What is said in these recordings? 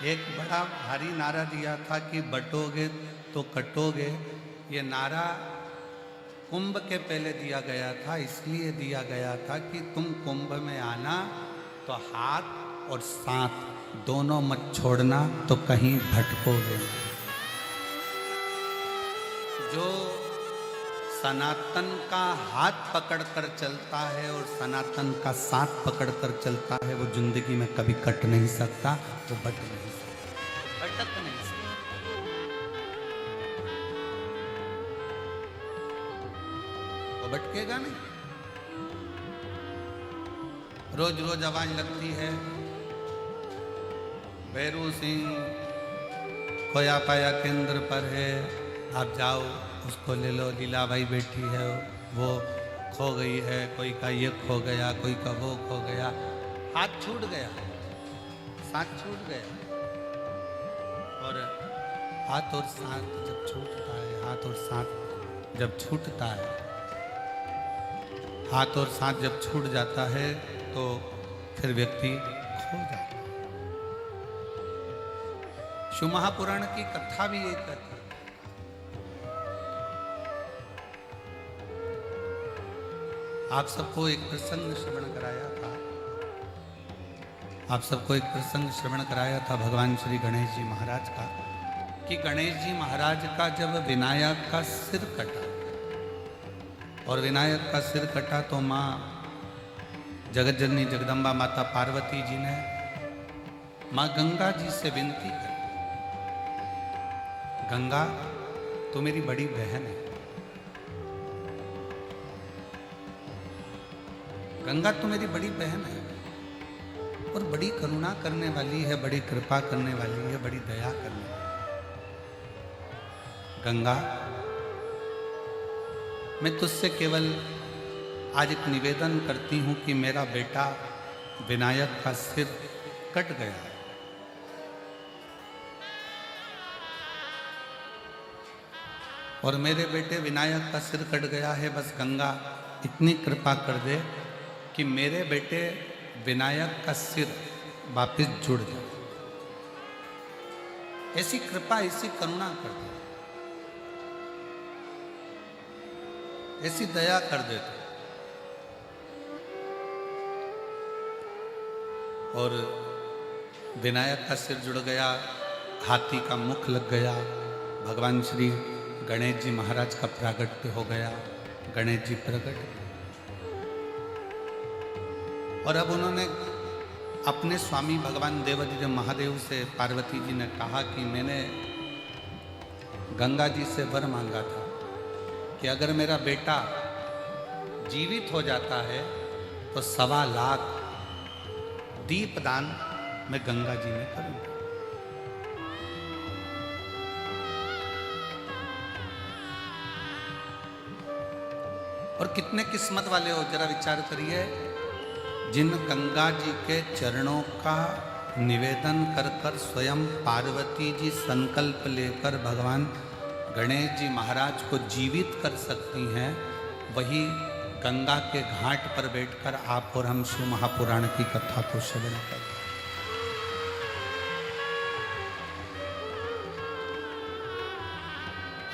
एक बड़ा भारी नारा दिया था कि बटोगे तो कटोगे। ये नारा कुंभ के पहले दिया गया था, इसलिए दिया गया था कि तुम कुंभ में आना तो हाथ और साथ दोनों मत छोड़ना, तो कहीं भटकोगे। जो सनातन का हाथ पकड़कर चलता है और सनातन का साथ पकड़कर चलता है, वो जिंदगी में कभी कट नहीं सकता, वो भटक नहीं सकता, भटक नहीं सकता। वो भटकेगा नहीं। रोज रोज आवाज लगती है, भैरू सिंह खोया पाया केंद्र पर है, आप जाओ उसको ले लो, लीला भाई बैठी है वो खो गई है, कोई का ये खो गया, कोई का वो खो गया। हाथ छूट गया, साथ छूट गया। और हाथ और साथ जब छूटता है, हाथ और साथ जब छूटता है, हाथ और साथ जब छूट जाता है तो फिर व्यक्ति खो जाता है। शिव महापुराण की कथा भी एक है। आप सबको एक प्रसंग श्रवण कराया था, आप सबको एक प्रसंग श्रवण कराया था भगवान श्री गणेश जी महाराज का, कि गणेश जी महाराज का जब विनायक का सिर कटा, और विनायक का सिर कटा तो माँ जगत जननी जगदम्बा माता पार्वती जी ने माँ गंगा जी से विनती की, गंगा तो मेरी बड़ी बहन है, गंगा तो मेरी बड़ी बहन है और बड़ी करुणा करने वाली है, बड़ी कृपा करने वाली है, बड़ी दया करने वाली है। गंगा, मैं तुझसे केवल आज एक निवेदन करती हूं कि मेरा बेटा विनायक का सिर कट गया है, और मेरे बेटे विनायक का सिर कट गया है। बस गंगा इतनी कृपा कर दे कि मेरे बेटे विनायक का सिर वापस जुड़ जाए। ऐसी कृपा, ऐसी करुणा कर दे, ऐसी दया कर दे। और विनायक का सिर जुड़ गया, हाथी का मुख लग गया, भगवान श्री गणेश जी महाराज का प्रागट्य हो गया, गणेश जी प्रकट। और अब उन्होंने अपने स्वामी भगवान देवाधिदेव महादेव से पार्वती जी ने कहा कि मैंने गंगा जी से वर मांगा था कि अगर मेरा बेटा जीवित हो जाता है तो 1.25 लाख दीपदान मैं गंगा जी में करूंगा। और कितने किस्मत वाले हो, जरा विचार करिए, जिन गंगा जी के चरणों का निवेदन कर कर स्वयं पार्वती जी संकल्प लेकर भगवान गणेश जी महाराज को जीवित कर सकती हैं, वही गंगा के घाट पर बैठकर आप और हम शिव महापुराण की कथा को श्रवण करते हैं।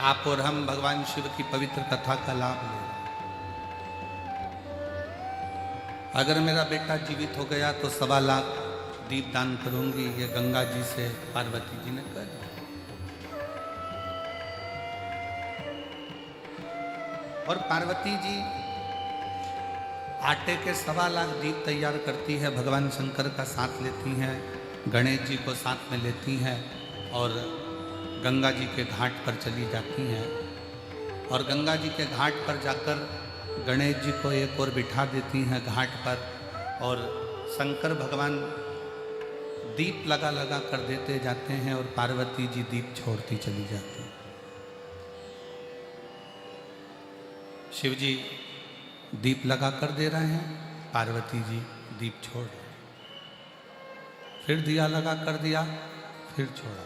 आप और हम भगवान शिव की पवित्र कथा का लाभ ले रहे हैं। अगर मेरा बेटा जीवित हो गया तो 1.25 लाख दीपदान करूंगी, ये गंगा जी से पार्वती जी ने कर दिया। और पार्वती जी आटे के 1.25 लाख दीप तैयार करती है, भगवान शंकर का साथ लेती हैं, गणेश जी को साथ में लेती हैं और गंगा जी के घाट पर चली जाती हैं। और गंगा जी के घाट पर जाकर गणेश जी को एक और बिठा देती हैं घाट पर, और शंकर भगवान दीप लगा लगा कर देते जाते हैं और पार्वती जी दीप छोड़ती चली जाती हैं। शिव जी दीप लगा कर दे रहे हैं, पार्वती जी दीप छोड़ रहे हैं, फिर दिया लगा कर दिया, फिर छोड़ा।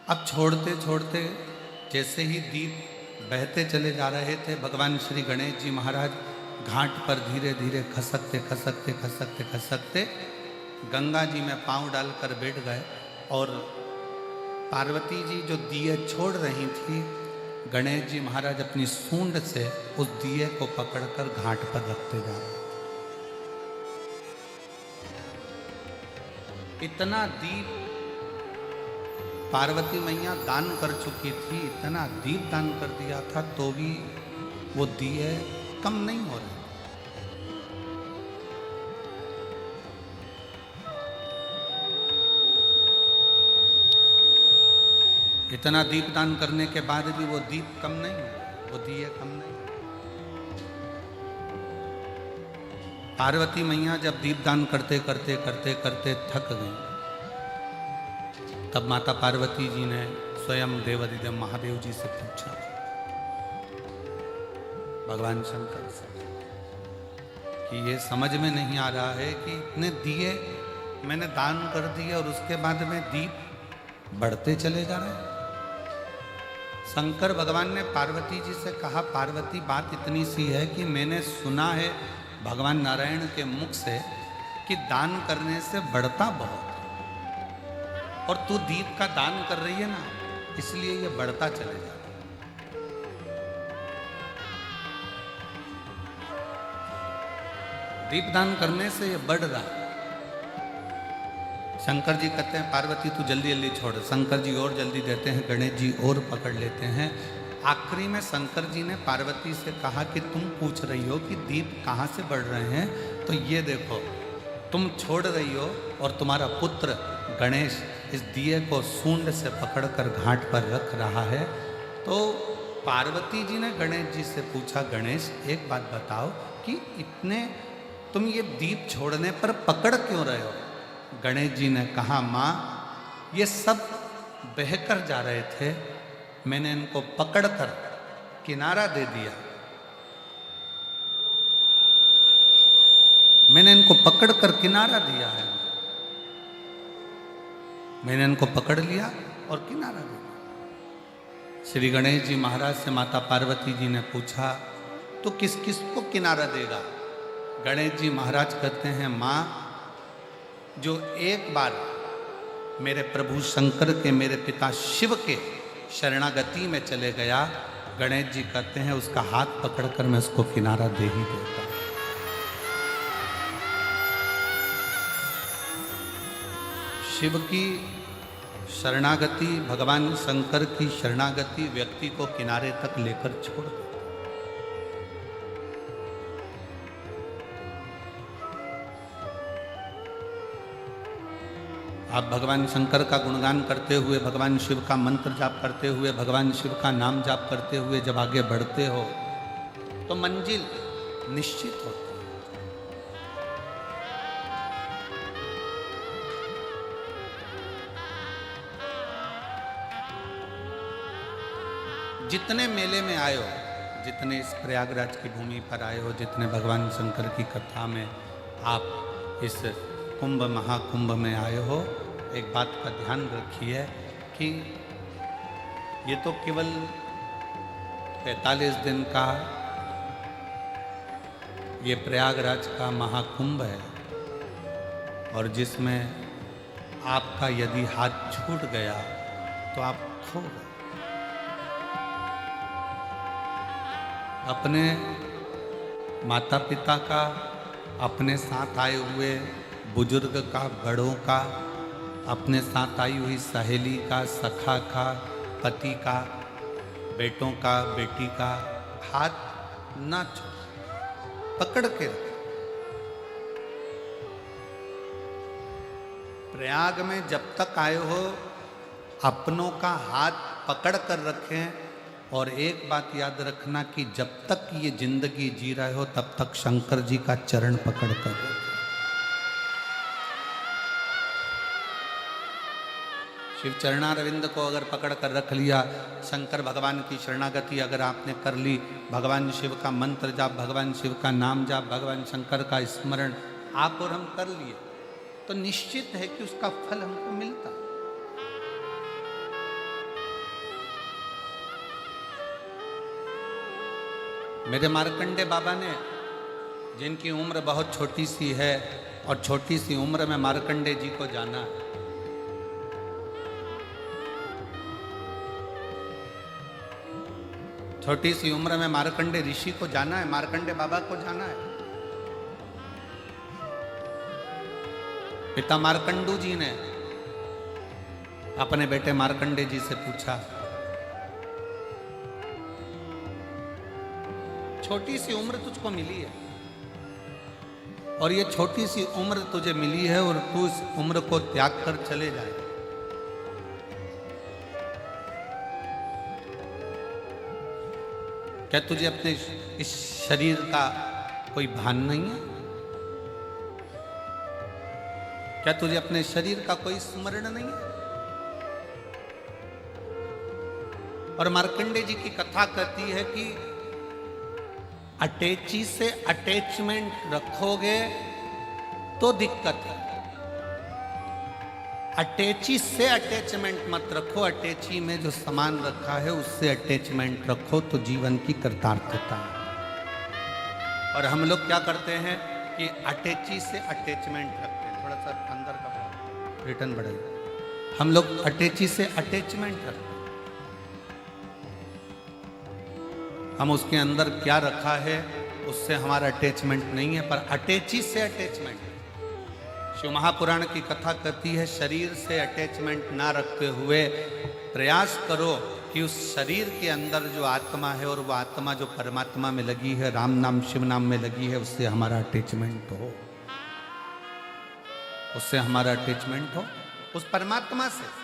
अब छोड़ते छोड़ते जैसे ही दीप बहते चले जा रहे थे, भगवान श्री गणेश जी महाराज घाट पर धीरे धीरे खसकते खसकते खसकते खसकते गंगा जी में पांव डालकर बैठ गए और पार्वती जी जो दिए छोड़ रही थी, गणेश जी महाराज अपनी सूंड से उस दिए को पकड़कर घाट पर रखते जा रहे। इतना दीप पार्वती मैया दान कर चुकी थी, इतना दीप दान कर दिया था, तो भी वो दिए कम नहीं हो रहे। इतना दीप दान करने के बाद भी वो दीप कम नहीं हो, वो दिए कम नहीं। पार्वती मैया जब दीप दान करते करते करते करते थक गई, तब माता पार्वती जी ने स्वयं देवाधिदेव महादेव जी से पूछा, भगवान शंकर से, कि ये समझ में नहीं आ रहा है कि इतने दिए मैंने दान कर दिए और उसके बाद में दीप बढ़ते चले जा रहे हैं। शंकर भगवान ने पार्वती जी से कहा, पार्वती बात इतनी सी है कि मैंने सुना है भगवान नारायण के मुख से कि दान करने से बढ़ता बहुत है, और तू दीप का दान कर रही है ना, इसलिए ये बढ़ता चले जा रहा है। दीप दान करने से ये बढ़ रहा है। शंकर जी कहते हैं, पार्वती तू जल्दी जल्दी छोड़। शंकर जी और जल्दी देते हैं, गणेश जी और पकड़ लेते हैं। आखिरी में शंकर जी ने पार्वती से कहा कि तुम पूछ रही हो कि दीप कहाँ से बढ़ रहे हैं, तो ये देखो तुम छोड़ रही हो और तुम्हारा पुत्र गणेश इस दिए को सूंड से पकड़कर घाट पर रख रहा है। तो पार्वती जी ने गणेश जी से पूछा, गणेश एक बात बताओ कि इतने तुम ये दीप छोड़ने पर पकड़ क्यों रहे हो? गणेश जी ने कहा, माँ ये सब बहकर जा रहे थे, मैंने इनको पकड़कर किनारा दे दिया। मैंने इनको पकड़कर किनारा दिया है, मैंने इनको पकड़ लिया और किनारा दे दिया। श्री गणेश जी महाराज से माता पार्वती जी ने पूछा, तो किस किस को किनारा देगा? गणेश जी महाराज कहते हैं, माँ जो एक बार मेरे प्रभु शंकर के, मेरे पिता शिव के शरणागति में चले गया, गणेश जी कहते हैं उसका हाथ पकड़कर मैं उसको किनारा दे ही देता। शिव की शरणागति, भगवान शंकर की शरणागति व्यक्ति को किनारे तक लेकर छोड़ देता। आप भगवान शंकर का गुणगान करते हुए, भगवान शिव का मंत्र जाप करते हुए, भगवान शिव का नाम जाप करते हुए जब आगे बढ़ते हो तो मंजिल निश्चित होती है। जितने मेले में आए हो, जितने इस प्रयागराज की भूमि पर आए हो, जितने भगवान शंकर की कथा में आप इस कुंभ महाकुंभ में आए हो, एक बात का ध्यान रखिए कि ये तो केवल 45 दिन का ये प्रयागराज का महाकुंभ है, और जिसमें आपका यदि हाथ छूट गया तो आप खो गए। अपने माता पिता का, अपने साथ आए हुए बुजुर्ग का, बड़ों का, अपने साथ आई हुई सहेली का, सखा का, पति का, बेटों का, बेटी का हाथ ना छोड़, पकड़ के रखें। प्रयाग में जब तक आए हो अपनों का हाथ पकड़ कर रखें, और एक बात याद रखना कि जब तक ये जिंदगी जी रहे हो तब तक शंकर जी का चरण पकड़ कर रखें। शिव चरणारविंद को अगर पकड़ कर रख लिया, शंकर भगवान की शरणागति अगर आपने कर ली, भगवान शिव का मंत्र जाप, भगवान शिव का नाम जाप, भगवान शंकर का स्मरण आप और हम कर लिए, तो निश्चित है कि उसका फल हमको मिलता। मेरे मार्कंडे बाबा ने जिनकी उम्र बहुत छोटी सी है और छोटी सी उम्र में मार्कंडे जी को जाना है। छोटी सी उम्र में मार्कंडे ऋषि को जाना है, मार्कंडे बाबा को जाना है। पिता मार्कंडू जी ने अपने बेटे मार्कंडे जी से पूछा, छोटी सी उम्र तुझको मिली है और ये छोटी सी उम्र तुझे मिली है और तू इस उम्र को त्याग कर चले जाए, क्या तुझे अपने इस शरीर का कोई भान नहीं है? क्या तुझे अपने शरीर का कोई स्मरण नहीं है? और मार्कंडे जी की कथा कहती है कि अटैची से अटैचमेंट रखोगे तो दिक्कत है, अटैची से अटैचमेंट मत रखो। अटैची में जो सामान रखा है उससे अटैचमेंट रखो तो जीवन की कृतार्थता है। और हम लोग क्या करते हैं कि अटैची से अटैचमेंट रखते हैं। थोड़ा सा अंदर का रिटर्न बढ़ाइए। हम लोग अटैची से अटैचमेंट रखते हैं, हम उसके अंदर क्या रखा है उससे हमारा अटैचमेंट नहीं है, पर अटैची से अटैचमेंट। शिव महापुराण की कथा कहती है शरीर से अटैचमेंट ना रखते हुए प्रयास करो कि उस शरीर के अंदर जो आत्मा है और वो आत्मा जो परमात्मा में लगी है, राम नाम शिव नाम में लगी है, उससे हमारा अटैचमेंट हो, उससे हमारा अटैचमेंट हो उस परमात्मा से।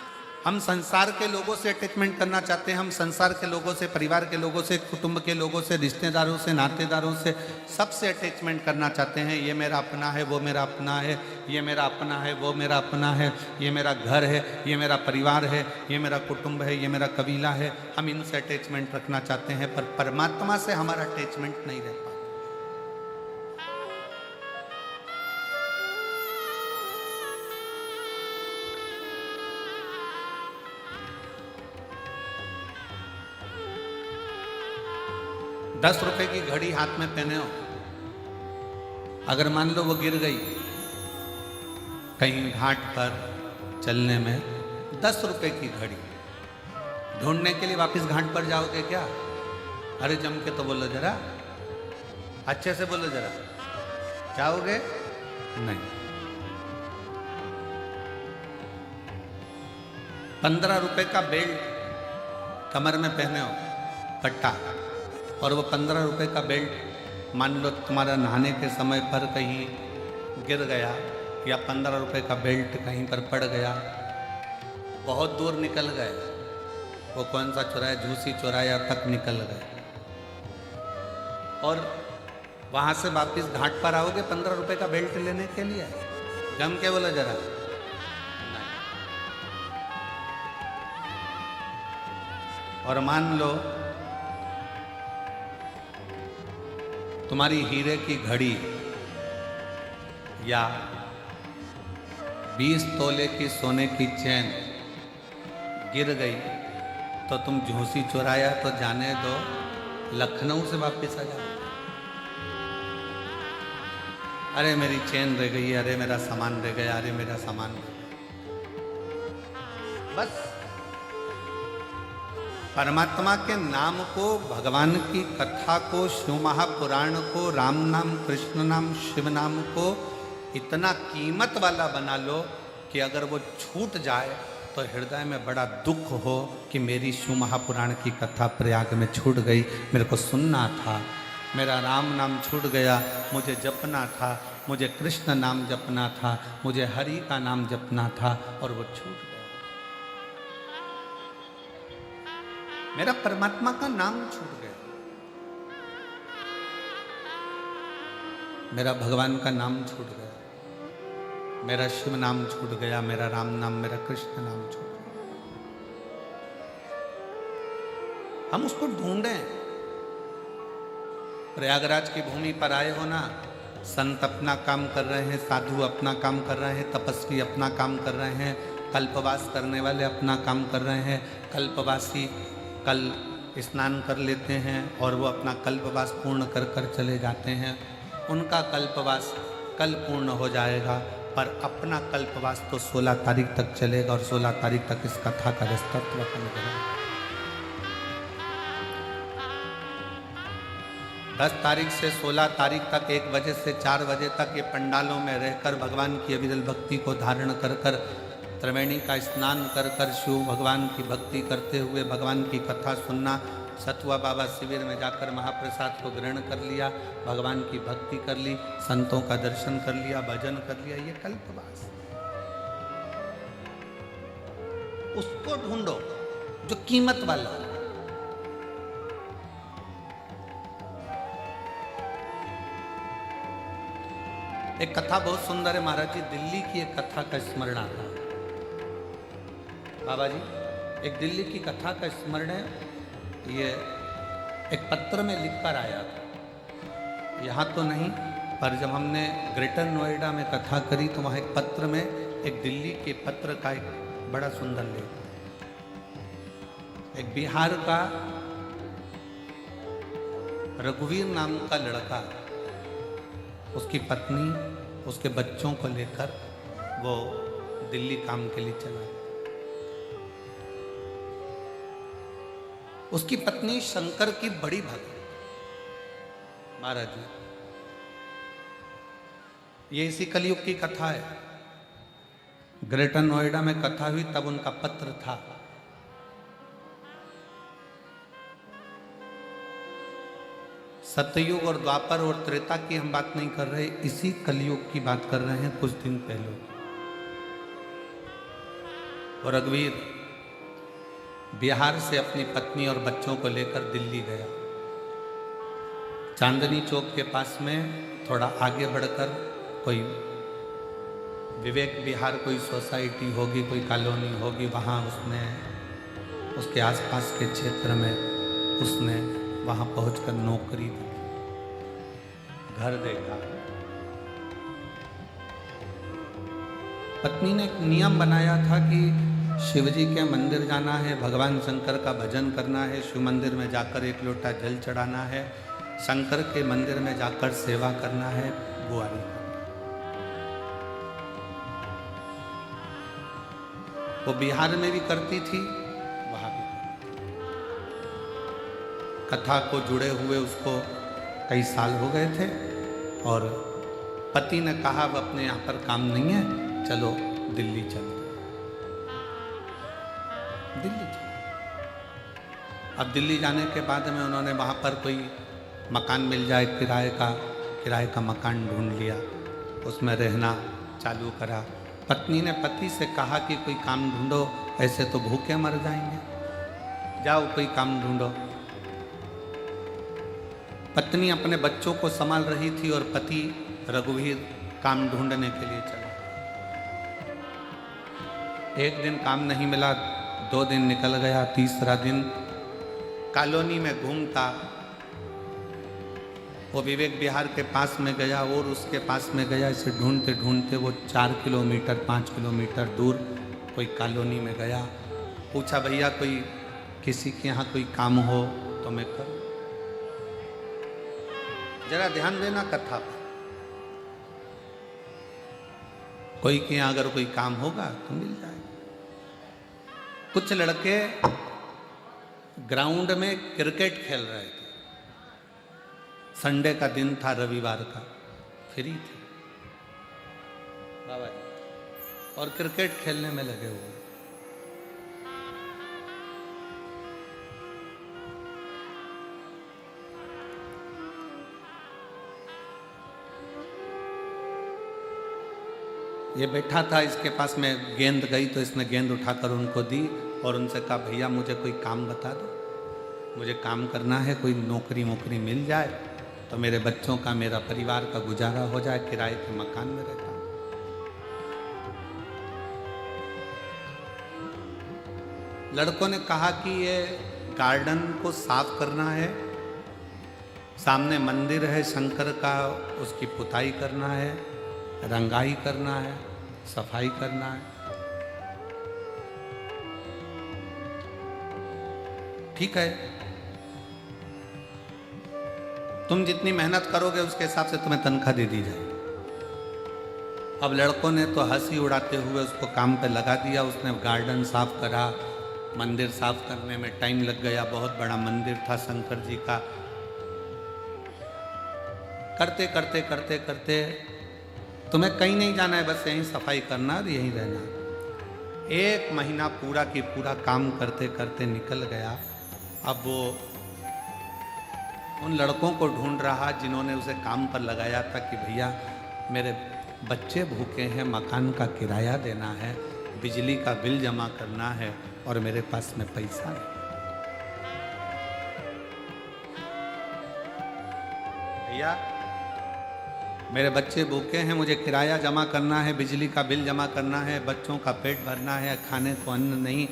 हम संसार के लोगों से अटैचमेंट करना चाहते हैं, हम संसार के लोगों से, परिवार के लोगों से, कुटुंब के लोगों से, रिश्तेदारों से, नातेदारों से, सबसे अटैचमेंट करना चाहते हैं। ये मेरा अपना है, वो मेरा अपना है, ये मेरा अपना है, वो मेरा अपना है, ये मेरा घर है, ये मेरा परिवार है, ये मेरा कुटुंब है, ये मेरा कबीला है। हम इनसे अटैचमेंट रखना चाहते हैं, पर परमात्मा से हमारा अटैचमेंट नहीं रहता। 10 रुपए की घड़ी हाथ में पहने हो, अगर मान लो वो गिर गई कहीं घाट पर चलने में, 10 रुपए की घड़ी ढूंढने के लिए वापस घाट पर जाओगे क्या? अरे जम के तो बोलो जरा, अच्छे से बोलो जरा, जाओगे नहीं। 15 रुपए का बेल्ट कमर में पहने हो, कट्टा, और वो 15 रुपए का बेल्ट मान लो तुम्हारा नहाने के समय पर कहीं गिर गया, या 15 रुपए का बेल्ट कहीं पर पड़ गया, बहुत दूर निकल गए, वो कौन सा चौराया, झूसी चौराया तक निकल गए, और वहाँ से वापस घाट पर आओगे 15 रुपए का बेल्ट लेने के लिए? जम के बोलो जरा। और मान लो तुम्हारी हीरे की घड़ी या 20 तोले की सोने की चैन गिर गई, तो तुम झूसी चुराया तो जाने दो, लखनऊ से वापस आ जाओ। अरे मेरी चैन रह गई, अरे मेरा सामान रह गया, अरे मेरा सामान रह गया। बस परमात्मा के नाम को, भगवान की कथा को, शिव महापुराण को, राम नाम, कृष्ण नाम, शिव नाम को इतना कीमत वाला बना लो कि अगर वो छूट जाए तो हृदय में बड़ा दुख हो कि मेरी शिव महापुराण की कथा प्रयाग में छूट गई, मेरे को सुनना था, मेरा राम नाम छूट गया, मुझे जपना था, मुझे कृष्ण नाम जपना था, मुझे हरि का नाम जपना था, और वो छूट गया। मेरा परमात्मा का नाम छूट गया, मेरा भगवान का नाम छूट गया, मेरा शिव नाम छूट गया, मेरा राम नाम, मेरा कृष्ण नाम छूट गया। हम उसको ढूंढें। प्रयागराज की भूमि पर आए हो ना, संत अपना काम कर रहे हैं, साधु अपना काम कर रहे हैं, तपस्वी अपना काम कर रहे हैं, कल्पवास करने वाले अपना काम कर रहे हैं। कल्पवासी कल स्नान कर लेते हैं और वो अपना कल्पवास पूर्ण कर कर चले जाते हैं, उनका कल्पवास कल पूर्ण हो जाएगा, पर अपना कल्पवास तो 16 तारीख तक चलेगा और 16 तारीख तक इस कथा का रसतत्व अपन करेंगे। 10 तारीख से 16 तारीख तक 1 बजे से 4 बजे तक ये पंडालों में रहकर भगवान की अविरल भक्ति को धारण कर कर, त्रिवेणी का स्नान कर कर शिव भगवान की भक्ति करते हुए भगवान की कथा सुनना, सतुआ बाबा शिविर में जाकर महाप्रसाद को ग्रहण कर लिया, भगवान की भक्ति कर ली, संतों का दर्शन कर लिया, भजन कर लिया, ये कल्पवास। उसको ढूंढो जो कीमत वाला है। एक कथा बहुत सुंदर है महाराज जी, दिल्ली की एक कथा का स्मरण आता है। बाबा जी, एक दिल्ली की कथा का स्मरण है। ये एक पत्र में लिखकर आया था, यहाँ तो नहीं, पर जब हमने ग्रेटर नोएडा में कथा करी तो वहाँ एक पत्र में एक दिल्ली के पत्र का एक बड़ा सुंदर लेख, एक बिहार का रघुवीर नाम का लड़का, उसकी पत्नी, उसके बच्चों को लेकर वो दिल्ली काम के लिए चला। उसकी पत्नी शंकर की बड़ी भक्त, महाराज जी, ये इसी कलयुग की कथा है। ग्रेटर नोएडा में कथा हुई तब उनका पत्र था। सतयुग और द्वापर और त्रेता की हम बात नहीं कर रहे, इसी कलयुग की बात कर रहे हैं, कुछ दिन पहले। और रघुवीर बिहार से अपनी पत्नी और बच्चों को लेकर दिल्ली गया। चांदनी चौक के पास में थोड़ा आगे बढ़कर कोई विवेक विहार, कोई सोसाइटी होगी, कोई कॉलोनी होगी, वहाँ उसने उसके आसपास के क्षेत्र में उसने वहाँ पहुंचकर नौकरी दी, घर देखा। पत्नी ने एक नियम बनाया था कि शिवजी के मंदिर जाना है, भगवान शंकर का भजन करना है, शिव मंदिर में जाकर 1 लोटा जल चढ़ाना है, शंकर के मंदिर में जाकर सेवा करना है, बुआरी। वो बिहार में भी करती थी, वहां भी। कथा को जुड़े हुए उसको कई साल हो गए थे और पति ने कहा अब अपने यहाँ पर काम नहीं है, चलो दिल्ली चलो। दिल्ली चलो। अब दिल्ली जाने के बाद में उन्होंने वहाँ पर कोई मकान मिल जाए किराए का मकान ढूंढ लिया, उसमें रहना चालू करा। पत्नी ने पति से कहा कि कोई काम ढूंढो, ऐसे तो भूखे मर जाएंगे, जाओ कोई काम ढूंढो। पत्नी अपने बच्चों को संभाल रही थी और पति रघुवीर काम ढूंढने के लिए चला। एक दिन काम नहीं मिला, 2 दिन निकल गया, तीसरा दिन कॉलोनी में घूमता वो विवेक विहार के पास में गया और उसके पास में गया। इसे ढूंढते ढूंढते वो 4 किलोमीटर 5 किलोमीटर दूर कोई कॉलोनी में गया। पूछा भैया कोई किसी के यहाँ कोई काम हो तो मैं करूँ। जरा ध्यान देना कथा पर, कोई के यहाँ अगर कोई काम होगा तो मिल जाएगा। कुछ लड़के ग्राउंड में क्रिकेट खेल रहे थे, संडे का दिन था, रविवार का, फ्री थे बाबा जी, और क्रिकेट खेलने में लगे हुए। ये बैठा था, इसके पास में गेंद गई तो इसने गेंद उठाकर उनको दी और उनसे कहा भैया मुझे कोई काम बता दो, मुझे काम करना है, कोई नौकरी मिल जाए तो मेरे बच्चों का, मेरा परिवार का गुजारा हो जाए, किराए के मकान में रहता हूं। लड़कों ने कहा कि ये गार्डन को साफ करना है, सामने मंदिर है शंकर का, उसकी पुताई करना है, रंगाई करना है, सफाई करना है। ठीक है। तुम जितनी मेहनत करोगे उसके हिसाब से तुम्हें तनख्वाह दे दी जाए। अब लड़कों ने तो हंसी उड़ाते हुए उसको काम पे लगा दिया। उसने गार्डन साफ करा, मंदिर साफ करने में टाइम लग गया। बहुत बड़ा मंदिर था शंकर जी का। करते करते करते करते तुम्हें कहीं नहीं जाना है, बस यहीं सफाई करना और यहीं रहना। 1 महीना पूरा की पूरा काम करते करते निकल गया। अब वो उन लड़कों को ढूंढ रहा जिन्होंने उसे काम पर लगाया था कि भैया मेरे बच्चे भूखे हैं, मकान का किराया देना है, बिजली का बिल जमा करना है और मेरे पास में पैसा नहीं। भैया मेरे बच्चे भूखे हैं, मुझे किराया जमा करना है, बिजली का बिल जमा करना है, बच्चों का पेट भरना है, खाने को अन्न नहीं।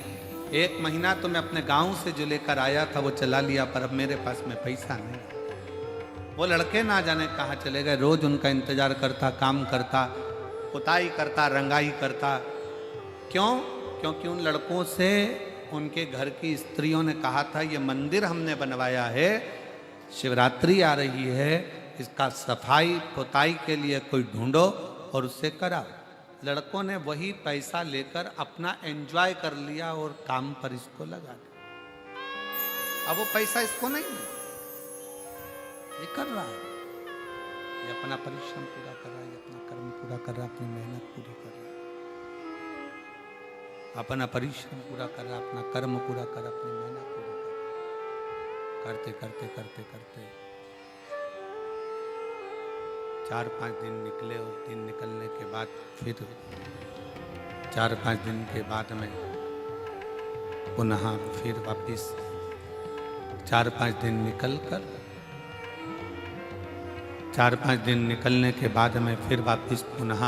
1 महीना तो मैं अपने गांव से जो लेकर आया था वो चला लिया, पर अब मेरे पास में पैसा नहीं। वो लड़के ना जाने कहाँ चले गए। रोज उनका इंतजार करता, काम करता, पुताई करता, रंगाई करता। क्यों? क्योंकि उन लड़कों से उनके घर की स्त्रियों ने कहा था ये मंदिर हमने बनवाया है, शिवरात्रि आ रही है, इसका सफाई पुताई के लिए कोई ढूंढो और उससे कराओ। लड़कों ने वही पैसा लेकर अपना एंजॉय कर लिया और काम पर इसको लगा दिया। अब वो पैसा इसको नहीं, ये कर रहा है, ये अपना परिश्रम पूरा कर रहा है, ये अपना कर्म पूरा कर रहा है, अपनी मेहनत पूरी कर रहा है, अपना परिश्रम पूरा कर रहा है, अपना कर्म पूरा कर रहा है, अपनी मेहनत पूरी कर रहा है। करते करते करते करते 4-5 दिन निकले और दिन निकलने के बाद फिर 4-5 दिन के बाद में पुनः फिर वापिस 4-5 दिन निकल कर 4-5 दिन निकलने के बाद में फिर वापिस पुनः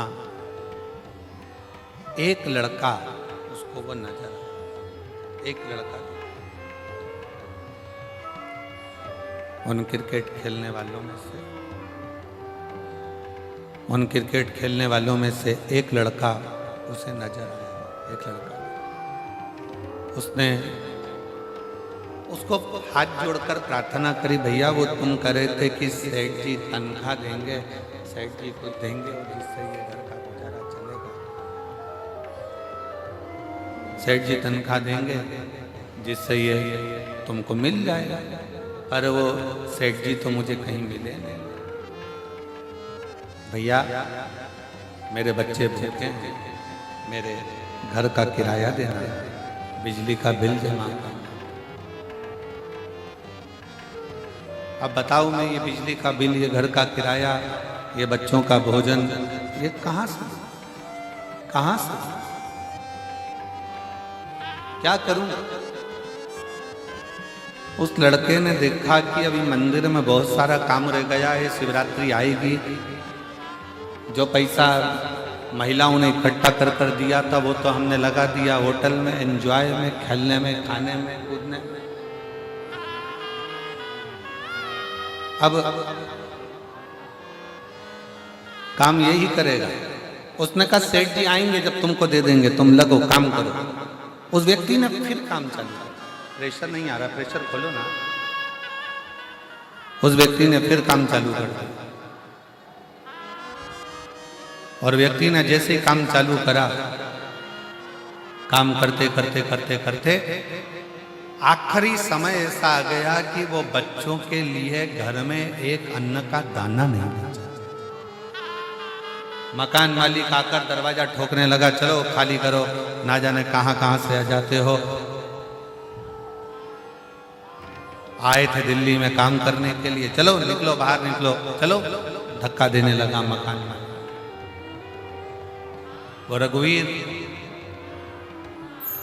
एक लड़का उसको वो नजर आया। एक लड़का उन क्रिकेट खेलने वालों में से एक लड़का उसे नजर आया। एक लड़का उसने उसको हाथ जोड़कर प्रार्थना करी, भैया वो तुम करे थे कि सेठ जी तनख्वाह देंगे, सेठ जी को देंगे और जिससे ये घर का गुजारा चलेगा। सेठ जी तनख्वाह देंगे जिससे ये तुमको मिल जाएगा, पर वो सेठ जी तो मुझे कहीं मिले नहीं। भैया मेरे बच्चे भूखे हैं, मेरे घर का किराया देना है, बिजली का बिल जमा करना। अब बताओ मैं ये बिजली का बिल, ये घर का किराया, ये बच्चों का भोजन, ये कहाँ से क्या करूं? उस लड़के ने देखा कि अभी मंदिर में बहुत सारा काम रह गया है, शिवरात्रि आएगी। जो पैसा महिलाओं ने इकट्ठा कर दिया था वो तो हमने लगा दिया होटल में, एंजॉय में, खेलने में, खाने में, कूदने में। अब काम यही करेगा। उसने कहा सेठ जी आएंगे जब तुमको दे देंगे, तुम लगो काम करो। उस व्यक्ति ने फिर काम चालू किया। प्रेशर नहीं आ रहा, प्रेशर खोलो ना। उस व्यक्ति ने फिर काम चालू कर दिया और व्यक्ति ने जैसे ही काम चालू करा, काम करते करते करते करते आखिरी समय ऐसा आ गया कि वो बच्चों के लिए घर में एक अन्न का दाना नहीं बचा। मकान मालिक आकर दरवाजा ठोकने लगा, चलो खाली करो, ना जाने कहां से आ जाते हो, आए थे दिल्ली में काम करने के लिए, चलो निकलो, बाहर निकलो, चलो। धक्का देने लगा मकान मालिक। वो रघुवीर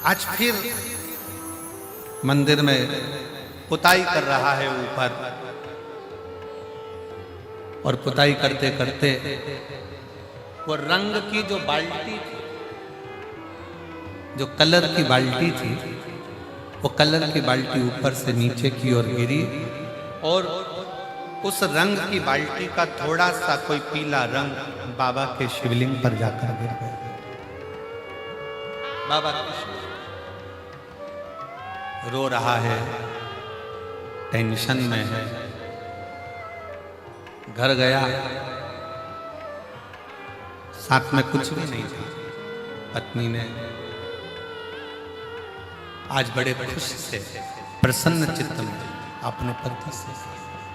आज फिर मंदिर में पुताई कर रहा है ऊपर, और पुताई करते करते वो रंग की जो बाल्टी थी, जो कलर की बाल्टी थी, वो कलर की बाल्टी ऊपर से नीचे की ओर गिरी और उस रंग की बाल्टी का थोड़ा सा कोई पीला रंग बाबा के शिवलिंग पर जाकर गिर गया। बाबा रो रहा है, टेंशन में है, घर गया, साथ में कुछ भी नहीं था। पत्नी ने आज बड़े खुश से प्रसन्न चित्त में अपने पति से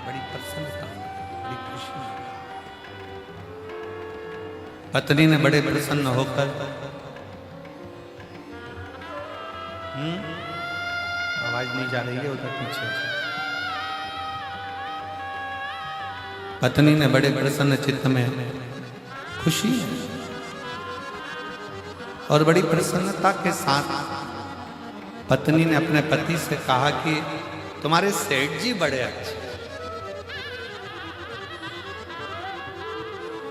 बड़ी प्रसन्नता, बड़ी खुशी। पत्नी ने बड़े प्रसन्न होकर आवाज नहीं जा रही है उधर पीछे। पत्नी ने बड़े प्रसन्न चित्त में खुशी और बड़ी प्रसन्नता के साथ पत्नी ने अपने पति से कहा कि तुम्हारे सेठ जी बड़े अच्छे।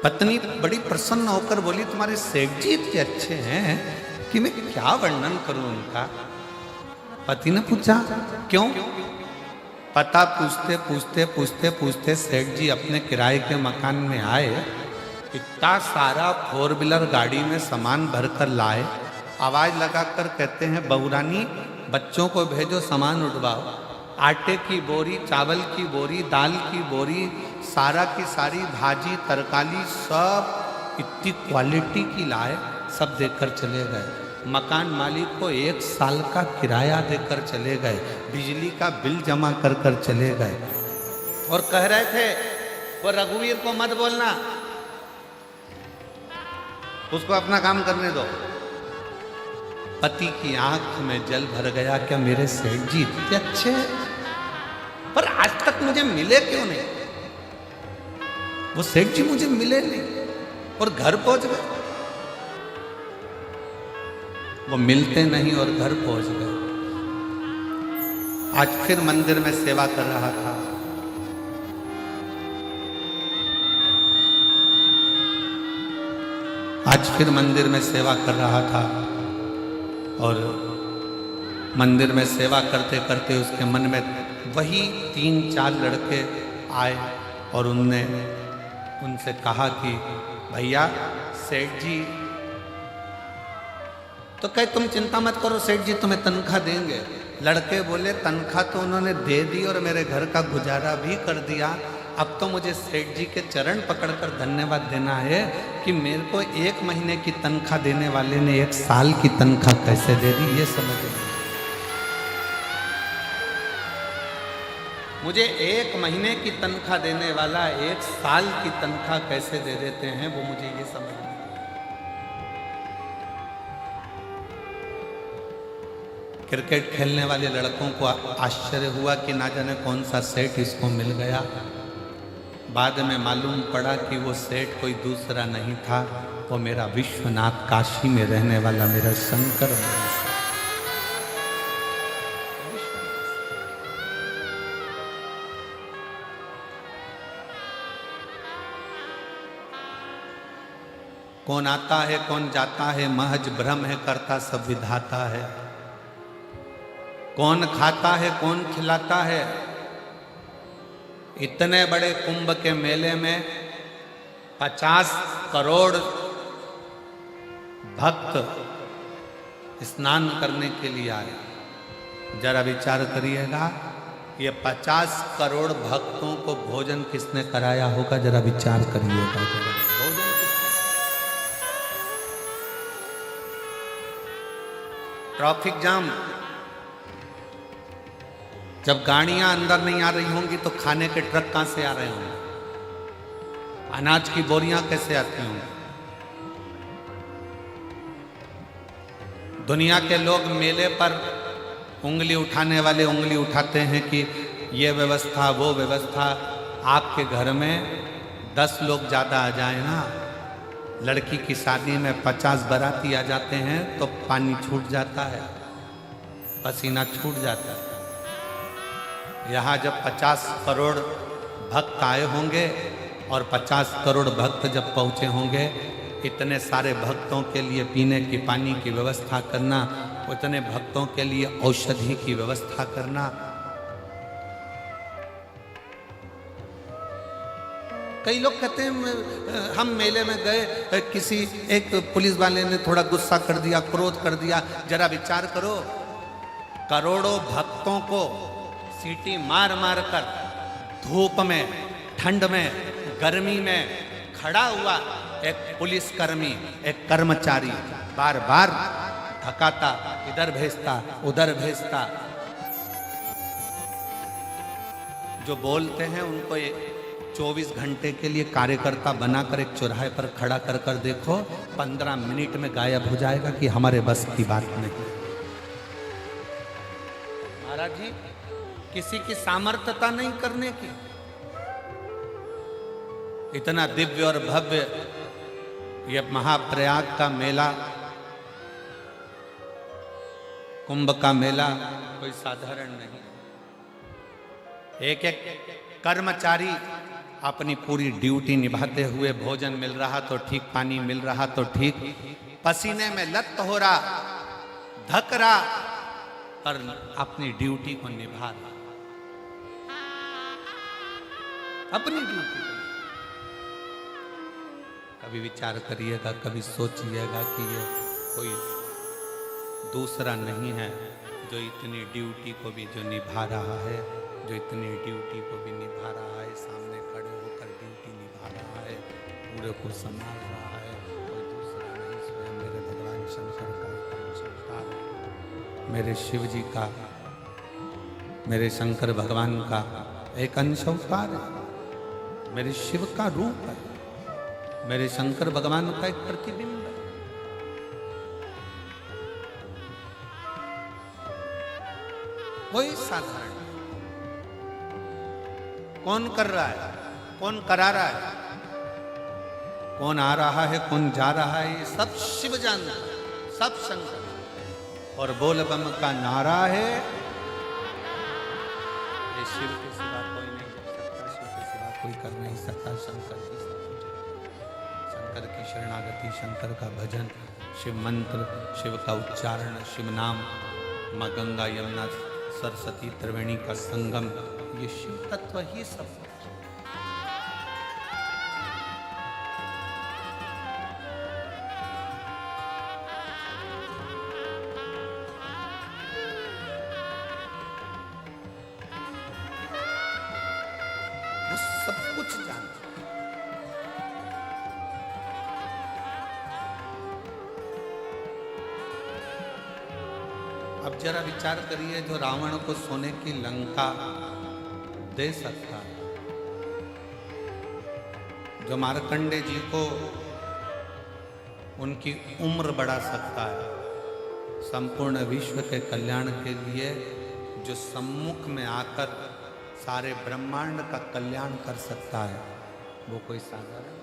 पत्नी बड़ी प्रसन्न होकर बोली तुम्हारे सेठ जी इतने अच्छे हैं कि मैं क्या वर्णन करूं उनका। पति ने पूछा क्यों? पता पूछते पूछते पूछते पूछते सेठ जी अपने किराए के मकान में आए। इतना सारा 4 व्हीलर गाड़ी में सामान भरकर लाए। आवाज लगाकर कहते हैं बहुरानी बच्चों को भेजो सामान उठवाओ। आटे की बोरी, चावल की बोरी, दाल की बोरी, सारा की सारी भाजी तरकारी सब इतनी क्वालिटी की लाए। सब देकर चले गए। मकान मालिक को 1 साल का किराया देकर चले गए। बिजली का बिल जमा कर कर चले गए। और कह रहे थे वो रघुवीर को मत बोलना, उसको अपना काम करने दो। पति की आंख में जल भर गया, क्या मेरे सेठ जी इतने अच्छे हैं, पर आज तक मुझे मिले क्यों नहीं? वो सेठ जी मुझे मिले नहीं और घर पहुंच गए। वो मिलते नहीं और घर पहुंच गए। आज फिर मंदिर में सेवा कर रहा था। आज फिर मंदिर में सेवा कर रहा था और मंदिर में सेवा करते करते उसके मन में वही 3-4 लड़के आए और उनसे कहा कि भैया सेठ जी, तो कहे तुम चिंता मत करो, सेठ जी तुम्हें तनख्वाह देंगे। लड़के बोले तनख्वाह तो उन्होंने दे दी और मेरे घर का गुजारा भी कर दिया। अब तो मुझे सेठ जी के चरण पकड़कर धन्यवाद देना है कि मेरे को 1 महीने की तनख्वाह देने वाले ने 1 साल की तनख्वाह कैसे दे दी, ये समझ नहीं। मुझे 1 महीने की तनख्वाह देने वाला 1 साल की तनख्वाह कैसे दे देते हैं, वो मुझे ये समझ नहीं। क्रिकेट खेलने वाले लड़कों को आश्चर्य हुआ कि ना जाने कौन सा सेठ इसको मिल गया। बाद में मालूम पड़ा कि वो सेठ कोई दूसरा नहीं था, वो मेरा विश्वनाथ, काशी में रहने वाला मेरा शंकर। कौन आता है कौन जाता है महज भ्रम है, करता सब विधाता है। कौन खाता है कौन खिलाता है। इतने बड़े कुंभ के मेले में 50 करोड़ भक्त स्नान करने के लिए आए। जरा विचार करिएगा, ये 50 करोड़ भक्तों को भोजन किसने कराया होगा? जरा विचार करिएगा। भोजन ट्रैफिक जाम, जब गाड़ियां अंदर नहीं आ रही होंगी तो खाने के ट्रक कहां से आ रहे होंगे? अनाज की बोरियां कैसे आती होंगी? दुनिया के लोग मेले पर उंगली उठाने वाले उंगली उठाते हैं कि ये व्यवस्था वो व्यवस्था। आपके घर में 10 लोग ज़्यादा आ जाए ना, लड़की की शादी में 50 बाराती आ जाते हैं तो पानी छूट जाता है, पसीना छूट जाता है। यहाँ जब 50 करोड़ भक्त आए होंगे और 50 करोड़ भक्त जब पहुँचे होंगे, इतने सारे भक्तों के लिए पीने की पानी की व्यवस्था करना, उतने भक्तों के लिए औषधि की व्यवस्था करना। कई लोग कहते हैं हम मेले में गए, किसी एक पुलिस वाले ने थोड़ा गुस्सा कर दिया, क्रोध कर दिया। जरा विचार करो, करोड़ों भक्तों को सीटी मार मार कर धूप में, ठंड में, गर्मी में खड़ा हुआ एक पुलिसकर्मी, एक कर्मचारी बार बार थकाता, इधर भेजता उधर भेजता। जो बोलते हैं उनको 24 घंटे के लिए कार्यकर्ता बनाकर एक चौराहे पर खड़ा कर कर देखो, 15 मिनट में गायब हो जाएगा कि हमारे बस की बात नहीं। महाराज जी, किसी की सामर्थ्यता नहीं करने की। इतना दिव्य और भव्य ये महाप्रयाग का मेला, कुंभ का मेला कोई साधारण नहीं। एक एक कर्मचारी अपनी पूरी ड्यूटी निभाते हुए, भोजन मिल रहा तो ठीक, पानी मिल रहा तो ठीक, पसीने में लत हो रहा, धक रहा, पर अपनी ड्यूटी को निभा रहा, अपनी ड्यूटी को। कभी विचार करिएगा, कभी सोचिएगा कि ये कोई दूसरा नहीं है जो इतनी ड्यूटी को भी जो निभा रहा है, जो इतनी ड्यूटी को भी निभा रहा है, सामने खड़े होकर ड्यूटी निभा रहा है, पूरे को संभाल रहा है, कोई दूसरा नहीं, स्वयं मेरे भगवान शंकर का एक संस्कार है, मेरे शिव जी का, मेरे शंकर भगवान का एक अंश अवतार है, मेरे शिव का रूप है, मेरे शंकर भगवान का एक प्रतिबिंब है। कोई साधारण कौन कर रहा है, कौन करा रहा है, कौन आ रहा है, कौन जा रहा है, ये सब शिव जानता है, सब शंकर। और बोल बम का नारा है, ये शिव के सिवा कोई नहीं कर सकता, शिव के सिवा कोई कर नहीं सकता, शंकर ही सब कुछ है। शंकर की शरणागति, शंकर का भजन, शिव मंत्र, शिव का उच्चारण, शिव नाम, माँ गंगा यमुना सरस्वती त्रिवेणी का संगम, ये शिव तत्व ही सब है। वो सब कुछ जानता है। अब जरा विचार करिए, जो रावण को सोने की लंका दे सकता है, जो मार्कंडे जी को उनकी उम्र बढ़ा सकता है, संपूर्ण विश्व के कल्याण के लिए जो सम्मुख में आकर सारे ब्रह्मांड का कल्याण कर सकता है, वो कोई साधारण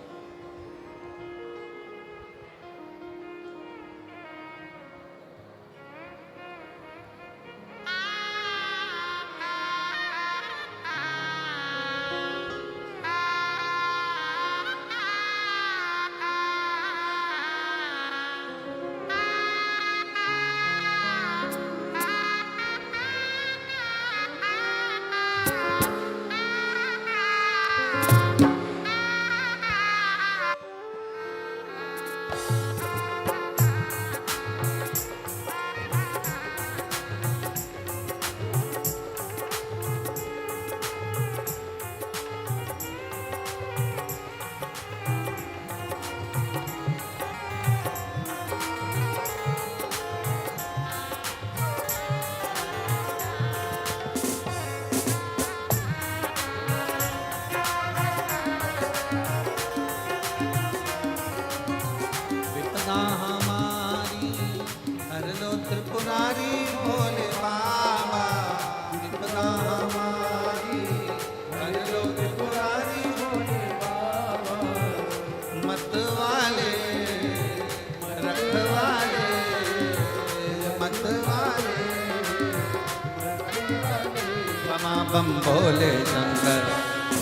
बम भोले शंकर,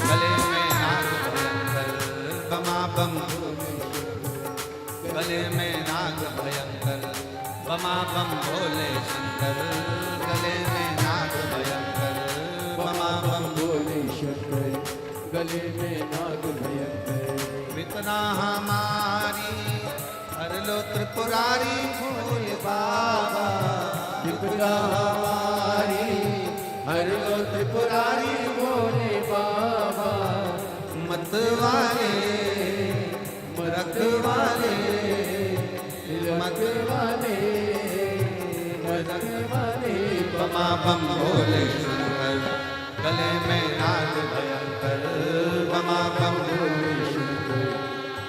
गले में नाग भयंकर, बमा बम गले में नाग भयंकर, बमा बम भोले शंकर, गले में नाग भयंकर, बमा बम भोले शंकर, गले में नाग भयंकर। वितना हमारी हर लो त्रिपुरारी भोले बाबा, वितना हमारी हर लो त्रिपुरारी भोले बाबा, मत रखवाले रखवाले रखवाले रखवाले बमा बम भोले शंकर गले में नाग भयंकर बमा बम भोले शंकर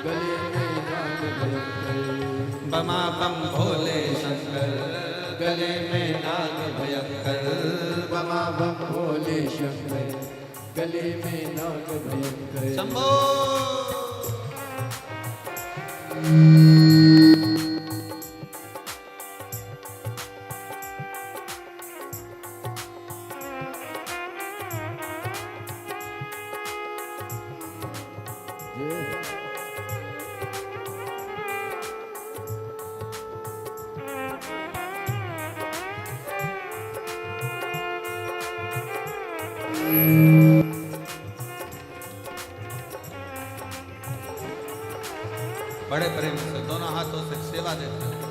गले में नाग भयंकर बमा बम भोले शंकर गले में नाग भयंकर बमा बम भोले शंकर गले में नाग भयंकर शंभो बड़े प्रेम से दोनों हाथों से सेवा देते हो।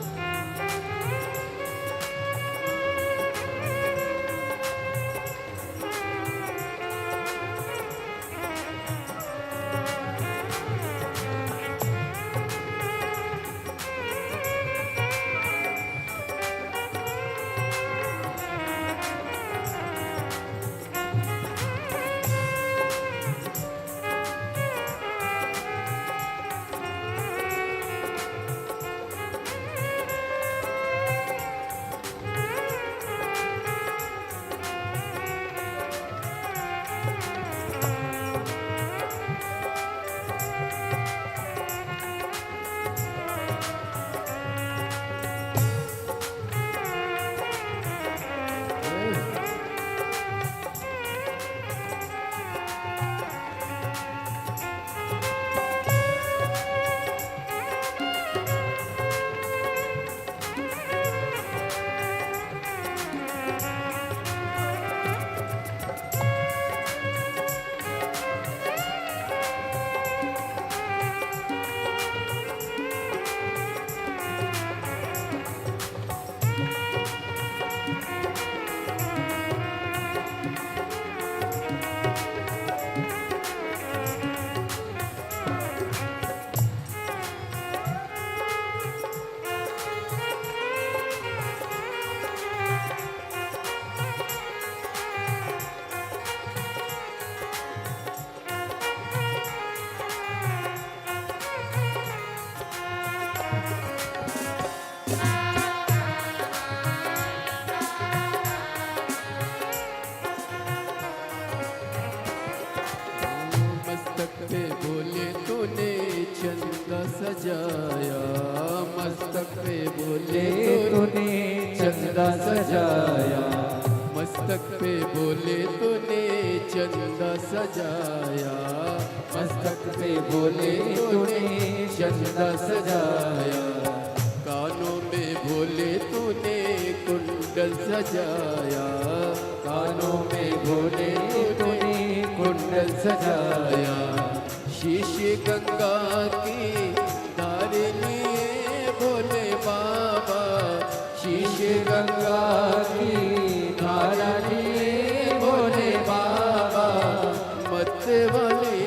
सजाया मस्तक पे बोले तूने चंदा सजाया मस्तक पे बोले तूने चंदा सजाया मस्तक पे बोले तूने चंदा सजाया कानों में बोले तूने कुंडल सजाया कानों में बोले तूने कुंडल सजाया शीश गंगा की धार लिए भोले बाबा शीश गंगा की धार लिए भोले बाबा मत वाले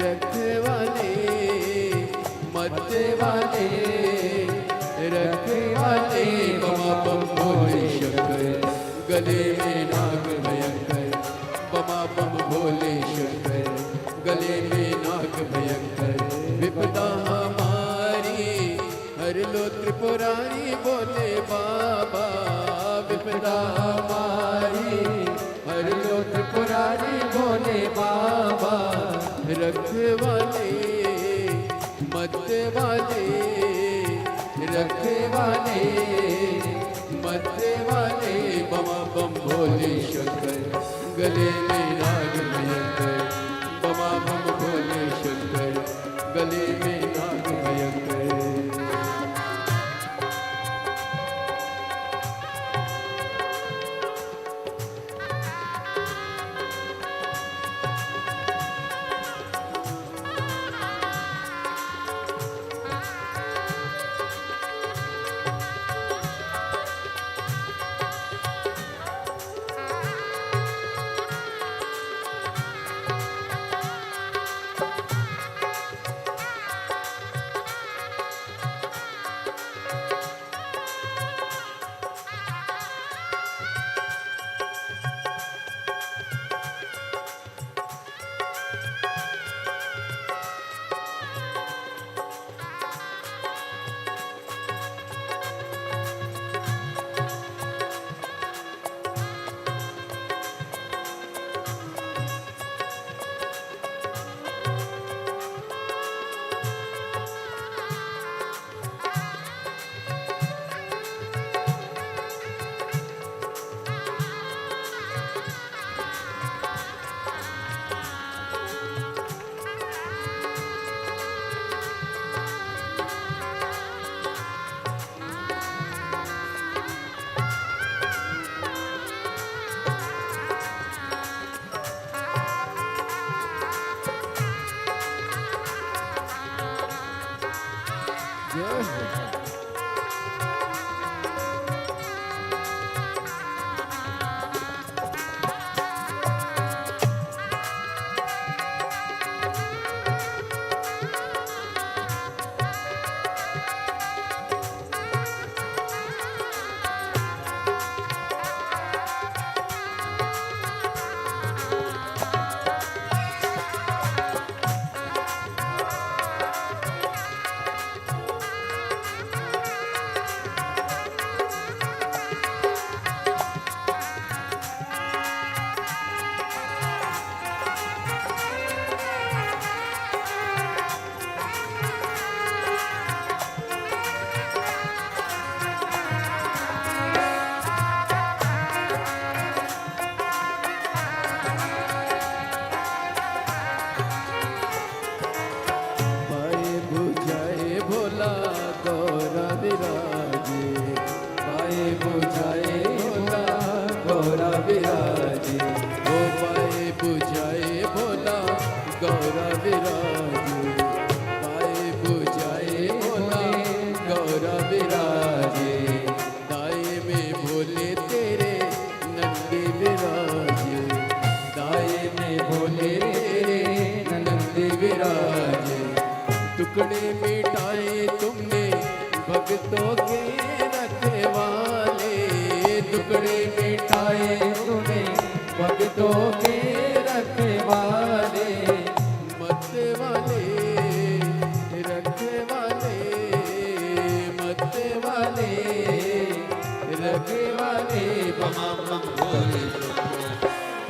रख वाले मत वाले रख वाले बमा बम भोले शंकर गले में नाग भयंकर बमा बम भोले शंकर गले में नाग भयंकर विपदा हमारी हर लो त्रिपुरारी बोले बाबा विपदा हमारी हर लो त्रिपुरारी बोले बाबा रखवाले मत वाले रखवाले मत वाले बमा बम भोले शंकर गले में नाग भयंकर बमा बम भोले शंकर गले में नाग भयंकर बुझाए भोला गौरा विराजे, ओ पाए बुझाए भोला गौरा विराजे, पाए बुझाए भोला गौरा विराजे, दाए में भोले तेरे नंदी विराजे, दाए में भोले तेरे नंदी विराजे, टुकड़े मिटाए तुमने भक्तों के रखवाले, टुकड़े मिटाए तुमने भक्तों के रखवाले, मत वाले रखवाले, मत वाले रखवाले, बमा बम भोले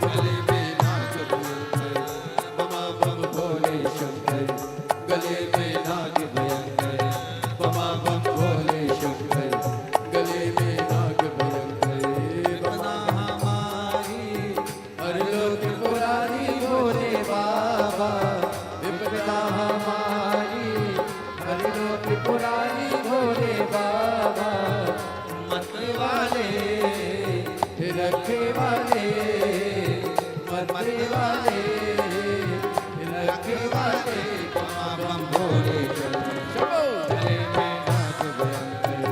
गले में नाग भयंकर, बमा बम भोले शंकर गले में नाग भयंकर, बमा बम भोले शंकर गले में नाग भयंकर, बना हमारी हर लोक पुरारी भोले बाबा, विपदा हमारी हर लोक पुरारी भोले बाबा, मत वाले रखे वाले, मत वाले रखे वाले, बमा बम भोले शंकर गले में नाग भयंकर,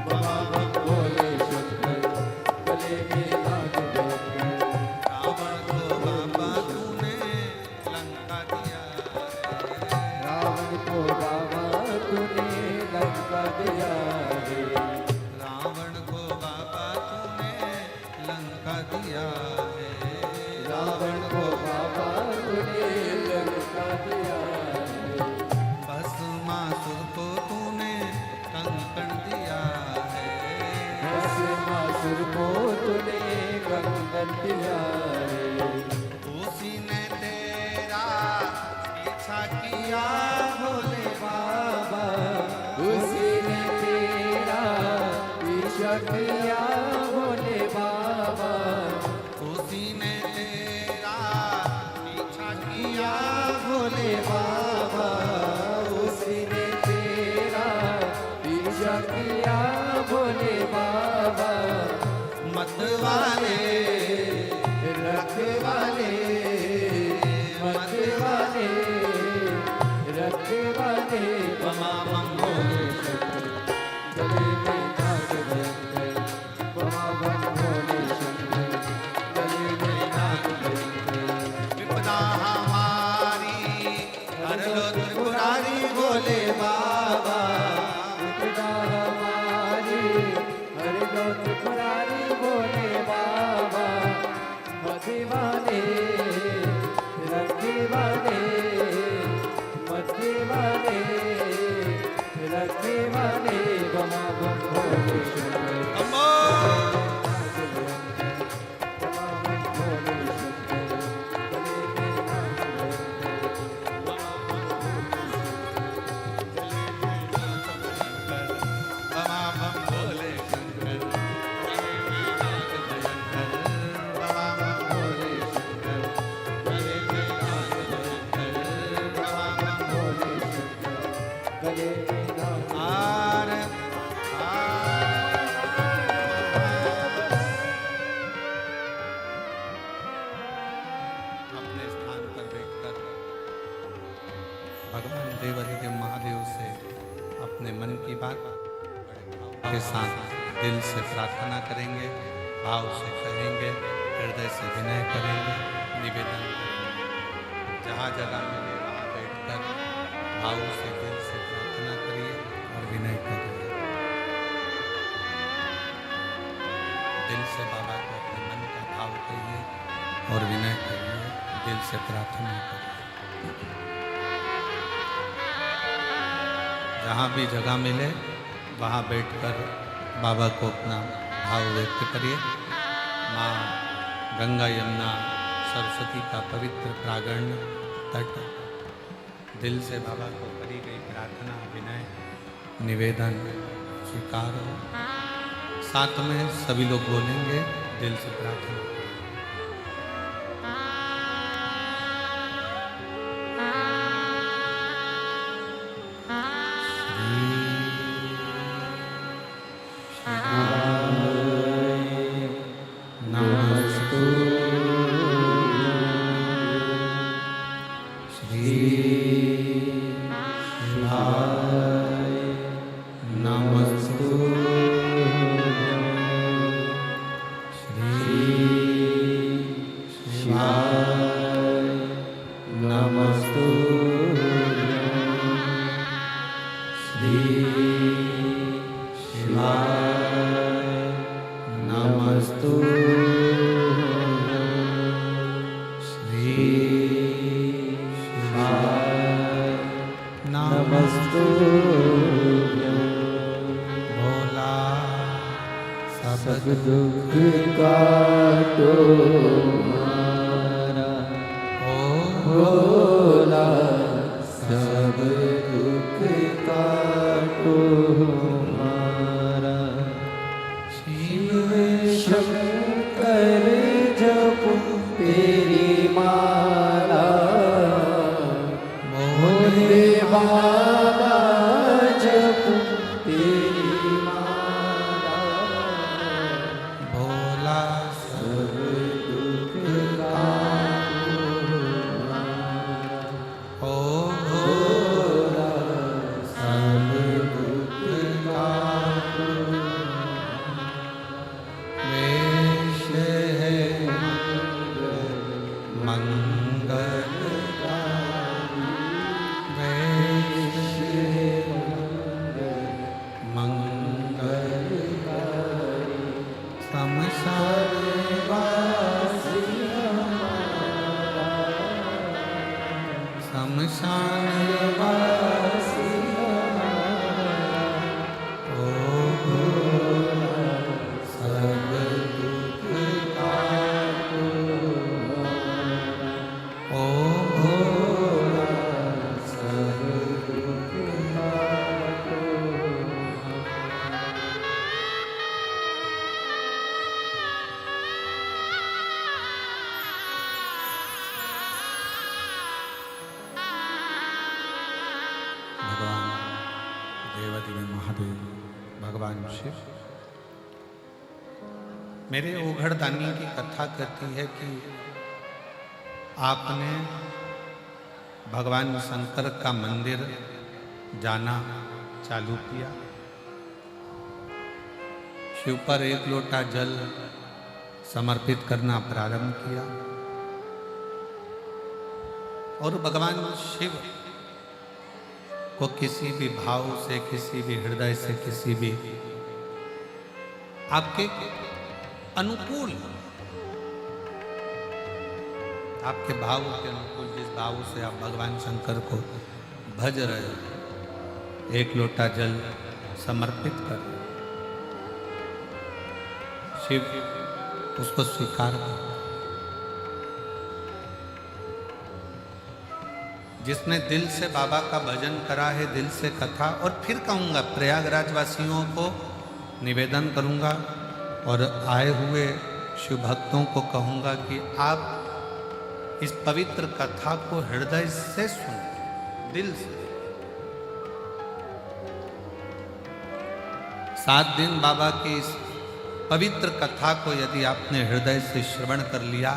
बमा बम भोले शंकर गले में नाग भयंकर, रावण को बाबा तूने लंका दिया, रावण को बाबा तूने लंका दिया रे, रावण को बाबा तूने लंका दिया है, रावण को बाबा तूने लंका दिया रे, भस्मासुर को तूने कंकण दिया है, भस्मासुर को तूने कंकण दिया रे, उसी ने तेरा पीछा किया भोले बाबा उसी ने तेरा पीछा किया भोले बाबा, उसी ने तेरा पीछा किया भोले बाबा उसी ने तेरा पीछा किया भोले बाबा, मत वाले रखवाले, मत वाले रखवाले, बमा बम भोले गले में नाग भयंकर, बमा बम भोले शंकर गले में नाग भयंकर, विपदा हमारी हर लो त्रिपुरारी भोले बाबा, विपदा हमारी हर लो त्रिपुरारी भोले बाबा, मत वाले रखवाले, मत वाले रखवाले, बमा बम भोले शंकर अम्मो बमा बम भोले शंकर गले में नाग भयंकर, बमा बम भोले शंकर गले में नाग भयंकर, बमा बम भोले शंकर गले में नाग भयंकर, बमा बम भोले गले में नाग आर अपने स्थान पर बैठकर भगवान देवाधिदेव महादेव से अपने मन की बात के साथ दिल से प्रार्थना करेंगे, भाव से कहेंगे, हृदय से विनय करेंगे, निवेदन करेंगे। जहाँ जगह मिले वहाँ बैठकर भाव से दिल से प्रार्थना करिए और विनय करिए। दिल से बाबा को अपने मन का भाव कहिए और विनय करिए, दिल से प्रार्थना करिए। जहाँ भी जगह मिले वहाँ बैठकर बाबा को अपना भाव व्यक्त करिए। माँ गंगा यमुना सरस्वती का पवित्र प्रांगण तट, दिल से बाबा को करी गई प्रार्थना, विनय, निवेदन स्वीकार हो। साथ में सभी लोग बोलेंगे, दिल से प्रार्थना। राम नमस्तु श्री नमस्तु भोला सब दुख काटो हमारा भोला सब दुख काटो हमारा शिव शंकर जपो तेरी माला भोले बाबा जपो तेरी माला भोला सब दुख काटो ओ भोला सब दुख काटो वेश है मंगल वेश है मंगल समसार वासी शमशान वासी ओ भोला सब दुख काटो ओ भोला सब दुख काटो भगवान देवादिदेव महादेव भगवान शिव मेरे ओघड़दानी की कथा कहती है कि आपने भगवान शंकर का मंदिर जाना चालू किया, शिव पर एक लोटा जल समर्पित करना प्रारंभ किया और भगवान शिव को किसी भी भाव से, किसी भी हृदय से, किसी भी आपके अनुकूल, आपके भाव के अनुकूल जिस भाव से आप भगवान शंकर को भज रहे हो, एक लोटा जल समर्पित कर रहे हो। शिव उसको स्वीकार कर। जिसने दिल से बाबा का भजन करा है, दिल से कथा, और फिर कहूँगा प्रयागराज वासियों को निवेदन करूँगा और आए हुए शिव भक्तों को कहूँगा कि आप इस पवित्र कथा को हृदय से सुनें, दिल से। 7 दिन बाबा की इस पवित्र कथा को यदि आपने हृदय से श्रवण कर लिया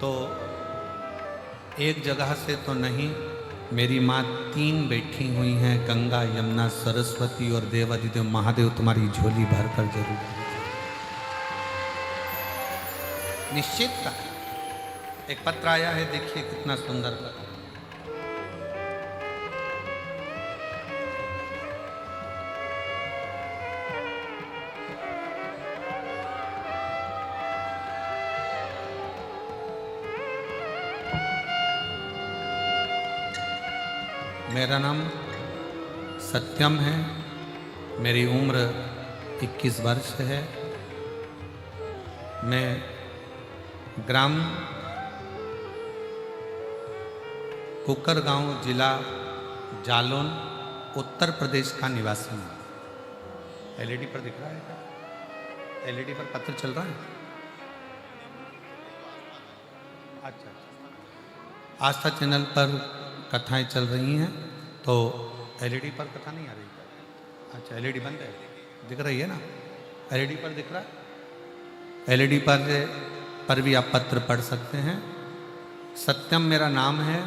तो एक जगह से तो नहीं, मेरी माँ 3 बैठी हुई हैं, गंगा यमुना सरस्वती और देवादिदेव महादेव तुम्हारी झोली भरकर जरूर निश्चित का। एक पत्र आया है, देखिए कितना सुंदर पत्र। मेरा नाम सत्यम है, मेरी उम्र 21 वर्ष है। मैं ग्राम कुकर गांव, जिला जालौन, उत्तर प्रदेश का निवासी हूँ। एलईडी पर दिख रहा है क्या? एलईडी पर पत्र चल रहा है? अच्छा, आस्था चैनल पर कथाएं चल रही हैं, तो एलईडी पर कथा नहीं आ रही? अच्छा, एलईडी बंद है, दिख रही है ना? एलईडी पर दिख रहा है? एलईडी पर भी आप पत्र पढ़ सकते हैं। सत्यम मेरा नाम है,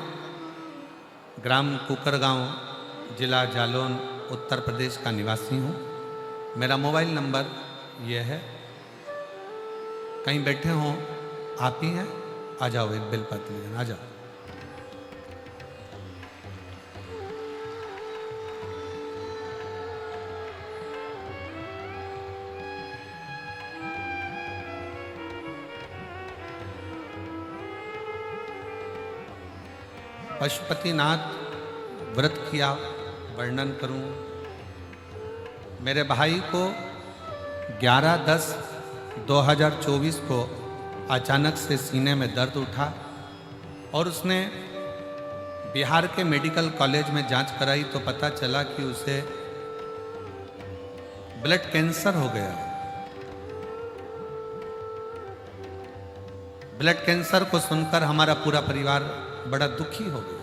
ग्राम कुकरगांव, जिला जालौन, उत्तर प्रदेश का निवासी हूँ। मेरा मोबाइल नंबर यह है, कहीं बैठे हों आप ही हैं, आ जाओ, एक बेलपत्र लेना, आ जाओ। पशुपतिनाथ व्रत किया, वर्णन करूं। मेरे भाई को 11/10/2024 को अचानक से सीने में दर्द उठा और उसने बिहार के मेडिकल कॉलेज में जांच कराई तो पता चला कि उसे ब्लड कैंसर हो गया। ब्लड कैंसर को सुनकर हमारा पूरा परिवार बड़ा दुखी हो गया।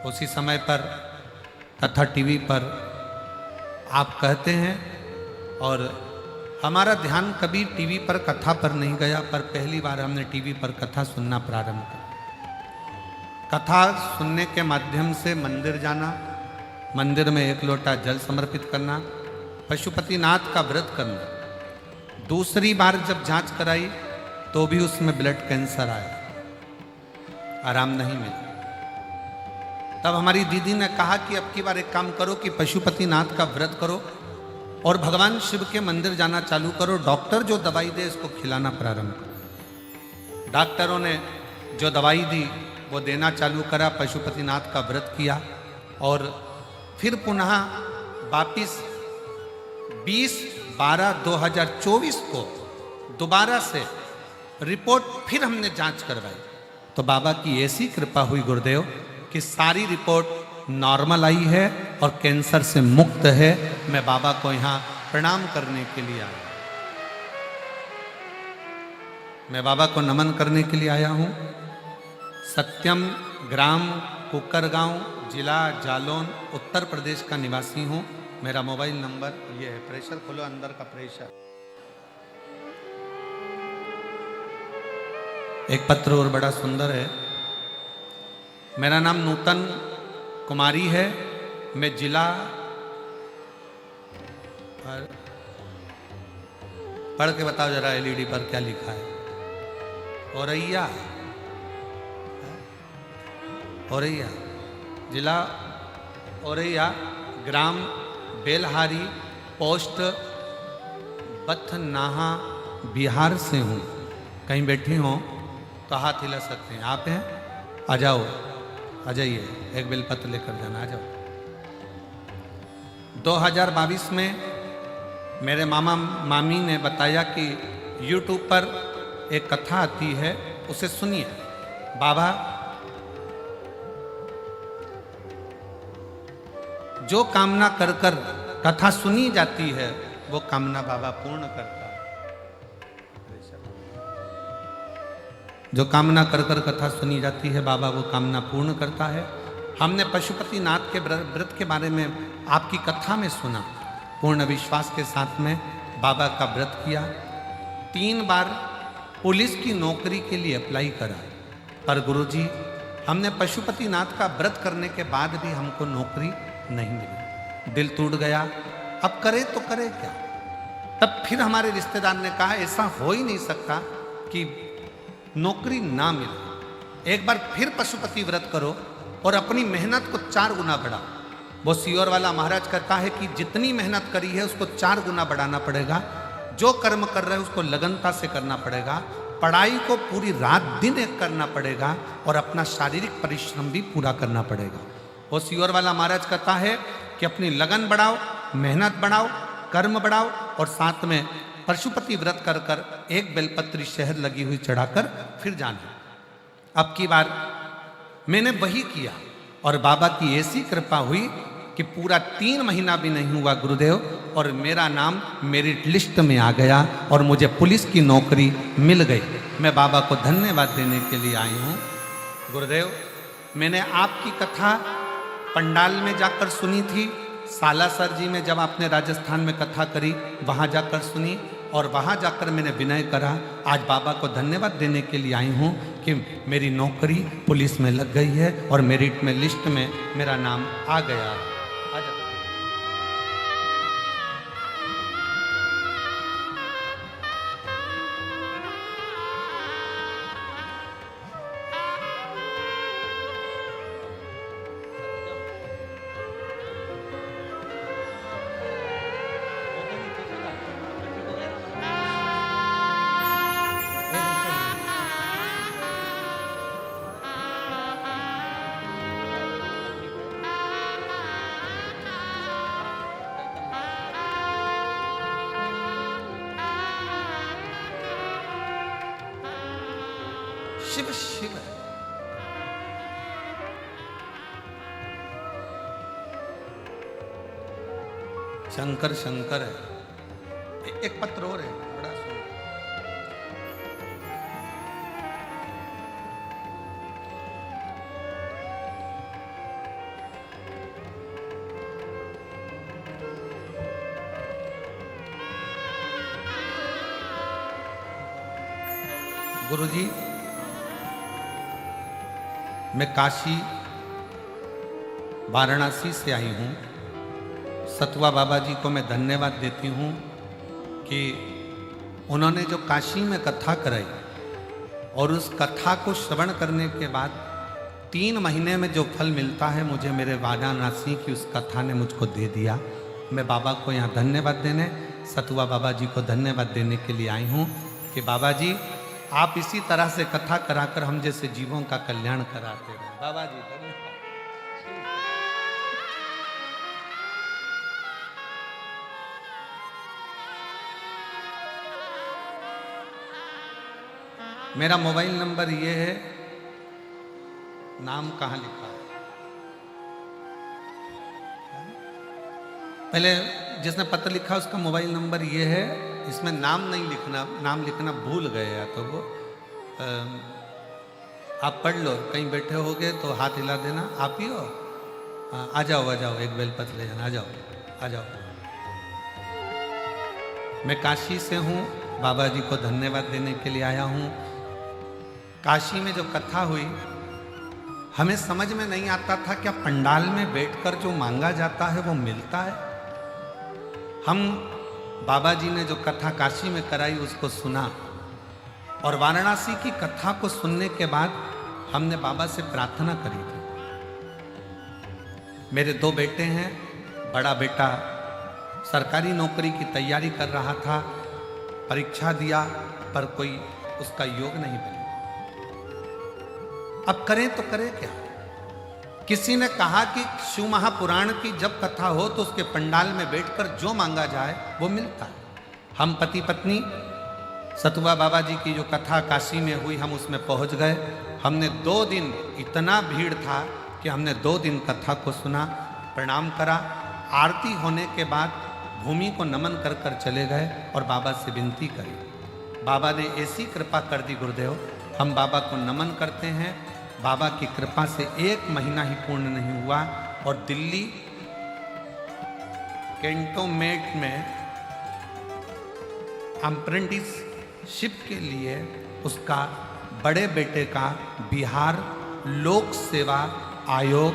उसी समय पर तथा टीवी पर आप कहते हैं और हमारा ध्यान कभी टीवी पर कथा पर नहीं गया, पर पहली बार हमने टीवी पर कथा सुनना प्रारंभ किया। कथा सुनने के माध्यम से मंदिर जाना, मंदिर में 1 लोटा जल समर्पित करना, पशुपतिनाथ का व्रत करना। दूसरी बार जब जांच कराई तो भी उसमें ब्लड कैंसर आया, आराम नहीं मिला। तब हमारी दीदी ने कहा कि अब की बार एक काम करो कि पशुपतिनाथ का व्रत करो और भगवान शिव के मंदिर जाना चालू करो। डॉक्टर जो दवाई दे इसको खिलाना प्रारंभ करो। डॉक्टरों ने जो दवाई दी वो देना चालू करा, पशुपतिनाथ का व्रत किया और फिर पुनः वापिस 20/12/2024 को दोबारा से रिपोर्ट फिर हमने जांच करवाई तो बाबा की ऐसी कृपा हुई गुरुदेव कि सारी रिपोर्ट नॉर्मल आई है और कैंसर से मुक्त है। मैं बाबा को यहाँ प्रणाम करने के लिए आया, मैं बाबा को नमन करने के लिए आया हूँ। सत्यम ग्राम कुकरगांव, जिला जालौन, उत्तर प्रदेश का निवासी हूँ। मेरा मोबाइल नंबर ये है। प्रेशर खोलो, अंदर का प्रेशर। एक पत्र और बड़ा सुंदर है। मेरा नाम नूतन कुमारी है। मैं जिला पढ़ के बताओ जरा एलईडी पर क्या लिखा है। औरैया, जिला औरैया, ग्राम बेलहारी, पोस्ट बथनाहा, बिहार से हूँ। कहीं बैठी हो तो हाथ हिला सकते हैं। आप हैं? आ जाओ, आ जाइए, एक बेलपत्र लेकर जाना। आ जाओ। 2022 में मेरे मामा मामी ने बताया कि YouTube पर एक कथा आती है, उसे सुनिए। बाबा जो कामना कर कर कथा सुनी जाती है वो कामना बाबा पूर्ण करता है। जो कामना कर कर कथा सुनी जाती है बाबा वो कामना पूर्ण करता है। हमने पशुपतिनाथ के व्रत के बारे में आपकी कथा में सुना। पूर्ण विश्वास के साथ में बाबा का व्रत किया। 3 बार पुलिस की नौकरी के लिए अप्लाई करा, पर गुरुजी हमने पशुपतिनाथ का व्रत करने के बाद भी हमको नौकरी नहीं मिली। दिल टूट गया, अब करे तो करे क्या। तब फिर हमारे रिश्तेदार ने कहा ऐसा हो ही नहीं सकता कि नौकरी ना मिले। एक बार फिर पशुपति व्रत करो और अपनी मेहनत को 4 गुना बढ़ाओ। वो सियोर वाला महाराज कहता है कि जितनी मेहनत करी है उसको 4 गुना बढ़ाना पड़ेगा। जो कर्म कर रहे हैं उसको लगनता से करना पड़ेगा। पढ़ाई को पूरी रात दिन एक करना पड़ेगा और अपना शारीरिक परिश्रम भी पूरा करना पड़ेगा। वो सियोर वाला महाराज कहता है कि अपनी लगन बढ़ाओ, मेहनत बढ़ाओ, कर्म बढ़ाओ और साथ में पशुपति व्रत कर कर एक बेलपत्री शहद लगी हुई चढ़ाकर फिर जाना। अब की बार मैंने वही किया और बाबा की ऐसी कृपा हुई कि पूरा 3 महीना भी नहीं हुआ गुरुदेव और मेरा नाम मेरिट लिस्ट में आ गया और मुझे पुलिस की नौकरी मिल गई। मैं बाबा को धन्यवाद देने के लिए आई हूँ। गुरुदेव, मैंने आपकी कथा पंडाल में जाकर सुनी थी। सालासर जी में जब आपने राजस्थान में कथा करी वहाँ जाकर सुनी और वहाँ जाकर मैंने विनय करा। आज बाबा को धन्यवाद देने के लिए आई हूँ कि मेरी नौकरी पुलिस में लग गई है और मेरिट में लिस्ट में मेरा नाम आ गया है। आ जाओ। शिव शिव है। शंकर शंकर है। एक पत्र और है बड़ा सुंदर। गुरुजी, मैं काशी वाराणसी से आई हूँ। सतुआ बाबा जी को मैं धन्यवाद देती हूँ कि उन्होंने जो काशी में कथा कराई और उस कथा को श्रवण करने के बाद 3 महीने में जो फल मिलता है मुझे मेरे वाराणसी की उस कथा ने मुझको दे दिया। मैं बाबा को यहाँ धन्यवाद देने, सतुआ बाबा जी को धन्यवाद देने के लिए आई हूँ कि बाबा जी आप इसी तरह से कथा कराकर हम जैसे जीवों का कल्याण कराते रहे। बाबा जी धन्यवाद। मेरा मोबाइल नंबर ये है, नाम कहाँ लिखा है? पहले जिसने पत्र लिखा उसका मोबाइल नंबर ये है, इसमें नाम नहीं लिखना, नाम लिखना भूल गए या तो वो आप पढ़ लो, कहीं बैठे होगे तो हाथ हिला देना। आप ही हो? आ जाओ एक बेलपत्र ले जाना, आ जाओ। मैं काशी से हूँ, बाबा जी को धन्यवाद देने के लिए आया हूँ। काशी में जो कथा हुई हमें समझ में नहीं आता था क्या पंडाल में बैठकर जो मांगा जाता है वो मिलता है। हम बाबा जी ने जो कथा काशी में कराई उसको सुना और वाराणसी की कथा को सुनने के बाद हमने बाबा से प्रार्थना करी थी। मेरे 2 बेटे हैं, बड़ा बेटा सरकारी नौकरी की तैयारी कर रहा था, परीक्षा दिया पर कोई उसका योग नहीं बना। अब करें तो करें क्या? किसी ने कहा कि शिव महापुराण की जब कथा हो तो उसके पंडाल में बैठकर जो मांगा जाए वो मिलता है। हम पति पत्नी सतुआ बाबा जी की जो कथा काशी में हुई हम उसमें पहुंच गए। हमने 2 दिन, इतना भीड़ था कि हमने 2 दिन कथा को सुना, प्रणाम करा। आरती होने के बाद भूमि को नमन कर कर चले गए और बाबा से विनती करी। बाबा ने ऐसी कृपा कर दी गुरुदेव, हम बाबा को नमन करते हैं। बाबा की कृपा से 1 महीना ही पूर्ण नहीं हुआ और दिल्ली कैंटोनमेंट में अप्रेंटिसशिप के लिए उसका बड़े बेटे का बिहार लोक सेवा आयोग